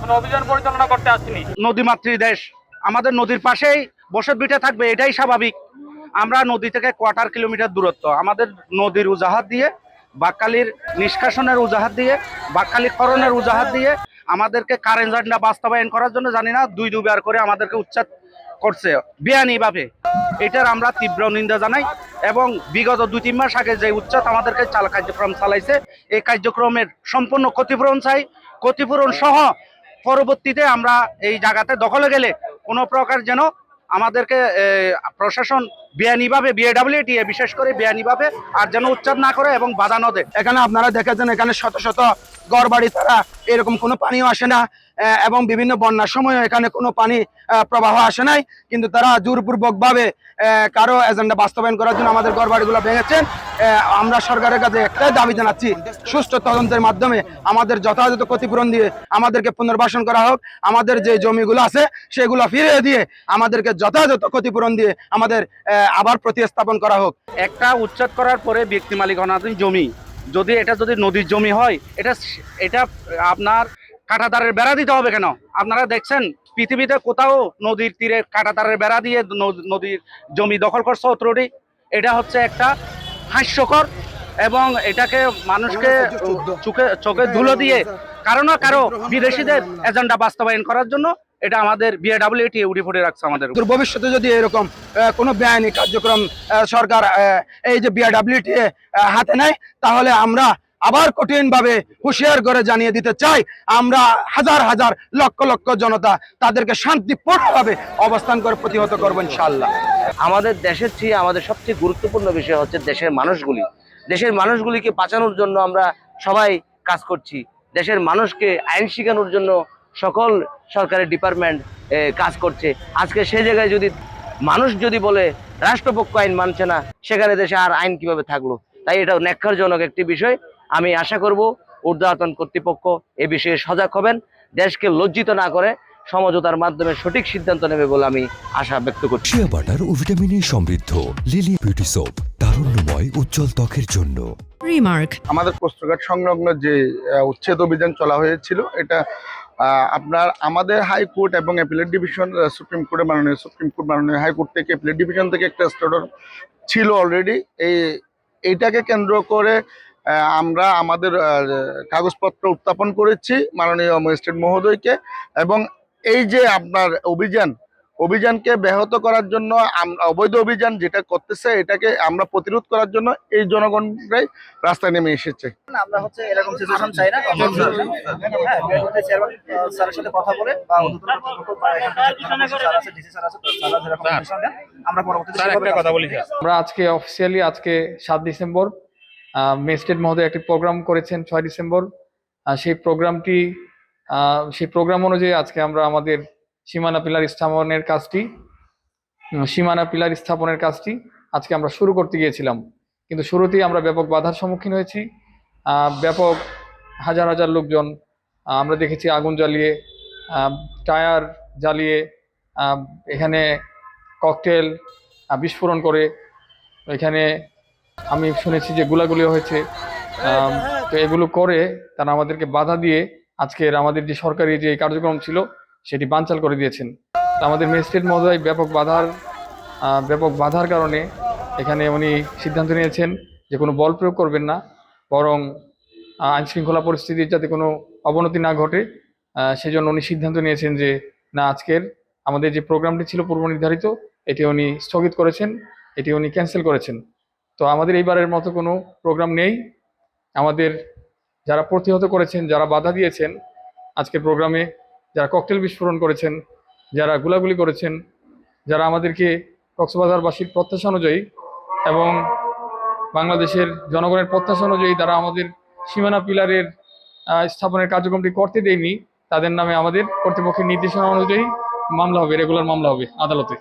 কোনো অভিযান পরিচালনা করতে আসিনি। নদীমাতৃ দেশ, আমাদের নদীর পাশেই বসত ভিটা থাকবে, এটাই স্বাভাবিক। আমরা নদী থেকে কোয়ার্টার কিলোমিটার দূরত্ব, আমাদের নদীর উজাহাত দিয়ে, বাকখালীর নিষ্কাশনের উজাহাত দিয়ে, বাকখালী খননের উজাহাত দিয়ে আমাদেরকে কারেন্ট এজেন্ডা বাস্তবায়ন করার জন্য জানি না দুইবার করে আমাদেরকে উচ্ছেদ করছে বেআইনিভাবে। এটার আমরা তীব্র নিন্দা জানাই এবং বিগত 2-3 মাস আগে যে উচ্ছেদ আমাদেরকে কার্যক্রম চালাইছে, এই কার্যক্রমের সম্পূর্ণ ক্ষতিপূরণ চাই। ক্ষতিপূরণ সহ পরবর্তীতে আমরা এই জায়গাতে দখলে গেলে কোনো প্রকার যেন আমাদেরকে প্রশাসন বেআইনিভাবে, বিএডব্লিউটিএ বিশেষ করে বেআইনিভাবে আর যেন উচ্ছেদ না করে এবং বাধা না দেয়। এখানে আপনারা দেখেছেন এখানে শত শত ঘরবাড়ি ছাড়া এরকম কোনো পানিও আসে না, এবং বিভিন্ন বন্যার সময় এখানে কোনো পানি প্রবাহ আসে নাই, কিন্তু তারা জোরপূর্বক ভাবে কারো এজেন্ডা বাস্তবায়ন করার জন্য আমাদের ঘরবাড়িগুলো ভেঙেছেন। আমরা সরকারের কাছে একটাই দাবি জানাচ্ছি, সুষ্ঠু তদন্তের মাধ্যমে আমাদের যথাযথ ক্ষতিপূরণ দিয়ে আমাদেরকে পুনর্বাসন করা হোক, আমাদের যে জমিগুলো আছে সেগুলো ফিরিয়ে দিয়ে আমাদেরকে যথাযথ ক্ষতিপূরণ দিয়ে আমাদের আবার প্রতিস্থাপন করা হোক। একটা উচ্ছেদ করার পরে ব্যক্তি মালিকানাধীন জমি যদি নদীর জমি হয়, এটা আপনার কাঁটাতারের বেড়া দিতে হবে কেন? আপনারা দেখছেন পৃথিবীতে কোথাও নদীর তীরে কাঁটাতারের বেড়া দিয়ে নদীর জমি দখল করছে অথরিটি। এটা হচ্ছে একটা হাস্যকর এবং এটাকে মানুষকে চোখে ধুলো দিয়ে কারো না কারো বিদেশিদের এজেন্ডা বাস্তবায়ন করার জন্য এটা আমাদের বিএডব্লিউটি উড়িফুড়ে রাখছে আমাদের। ভবিষ্যতে যদি এরকম কোনো বেআইনি কার্যক্রম সরকার এই যে বিএডব্লিউটি হাতে নেয়, তাহলে আমরা আবার কঠিনভাবে হুঁশিয়ার করে জানিয়ে দিতে চাই, আমরা হাজার হাজার লক্ষ লক্ষ জনতা তাদেরকে শান্তিপূর্ণভাবে অবস্থান করে প্রতিহত করবো ইনশাআল্লাহ। আমাদের দেশের চেয়ে আমাদের সবচেয়ে গুরুত্বপূর্ণ বিষয় হচ্ছে দেশের মানুষগুলি। দেশের মানুষগুলিকে বাঁচানোর জন্য আমরা সবাই কাজ করছি। দেশের মানুষকে আইন শেখানোর জন্য সকল সরকারি ডিপার্টমেন্ট কাজ করছে। আজকে সেই জায়গায় যদি মানুষ যদি বলে রাষ্ট্রপক্ষ আইন মানছে না, সেখানে দেশে আর আইন কিভাবে থাকলো? তাই এটা ন্যাক্কারজনক একটি বিষয়। আমি আশা করব ঊর্ধ্বতন কর্তৃপক্ষ এ বিষয়ে সজাগ হবেন, দেশকে লজ্জিত না করে সমঝোতার মাধ্যমে সঠিক সিদ্ধান্ত নেবে বলে আমি আশা ব্যক্ত করছি। শিয়া বাটার ও ভিটামিনে সমৃদ্ধ লিলি বিউটি সোপ, তারুণ্যময় উজ্জ্বল ত্বকের জন্য। রিমার্ক আমাদের কোস্টগার্ড সংলগ্ন যে উচ্ছেদ অভিযান চলা হয়েছিল, এটা আমাদের হাইকোর্ট এবং অ্যাপিলেট ডিভিশন, সুপ্রিম কোর্ট মাননীয় হাইকোর্ট থেকে অ্যাপিলেট ডিভিশন থেকে একটা অর্ডার ছিল অলরেডি। এইটাকে কেন্দ্র করে আমরা আমাদের কাগজপত্র উত্থাপন করেছি মাননীয় ম্যাজিস্ট্রেট মহোদয়কে, এবং এই যে আপনার অভিযানকে ব্যাহত করার জন্য, অবৈধ অভিযান যেটা করতেছে এটাকে আমরা প্রতিরোধ করার জন্য এই জনগণরাই রাস্তায় নেমে এসেছে। আমরা হচ্ছে এরকম সিচুয়েশন চাই না। স্যারের সাথে কথা বলে বা আমরা আজকে অফিসিয়ালি আজকে 7 ডিসেম্বর ম্যাজিস্ট্রেট মহোদয় একটি প্রোগ্রাম করেছেন 6 ডিসেম্বর। সেই প্রোগ্রাম অনুযায়ী আজকে আমরা আমাদের সীমানা পিলার স্থাপনের কাজটি আজকে আমরা শুরু করতে গিয়েছিলাম, কিন্তু শুরুতেই আমরা ব্যাপক বাধার সম্মুখীন হয়েছি। ব্যাপক হাজার হাজার লোকজন আমরা দেখেছি আগুন জ্বালিয়ে, টায়ার জ্বালিয়ে, এখানে ককটেল বিস্ফোরণ করে, এখানে আমি শুনেছি যে গুলাগুলিও হয়েছে। তো এগুলো করে তারা আমাদেরকে বাধা দিয়ে আজকের আমাদের যে সরকারি যে কার্যক্রম ছিল সেটি বানচাল করে দিয়েছেন। আমাদের ম্যাজিস্ট্রেট মহোদয় ব্যাপক বাধার কারণে এখানে উনি সিদ্ধান্ত নিয়েছেন যে কোনো বল প্রয়োগ করবেন না, বরং আইনশৃঙ্খলা পরিস্থিতির যাতে কোনো অবনতি না ঘটে সেজন্য উনি সিদ্ধান্ত নিয়েছেন যে না, আজকের আমাদের যে প্রোগ্রামটি ছিল পূর্ব নির্ধারিত এটি উনি স্থগিত করেছেন, এটি উনি ক্যান্সেল করেছেন। তো আমাদের এইবারের মতো কোনো প্রোগ্রাম নেই। আমাদের যারা প্রতিহত করেছেন, যারা বাধা দিয়েছেন আজকের প্রোগ্রামে, যারা ককটেল বিস্ফোরণ করেছেন, যারা গুলাগুলি করেছেন, যারা আমাদেরকে কক্সবাজারবাসীর প্রত্যাশা অনুযায়ী এবং বাংলাদেশের জনগণের প্রত্যাশা অনুযায়ী তারা আমাদের সীমানা পিলারের স্থাপনের কার্যক্রমটি করতে দেয়নি, তাদের নামে আমাদের কর্তৃপক্ষের নির্দেশনা অনুযায়ী মামলা হবে, রেগুলার মামলা হবে আদালতে।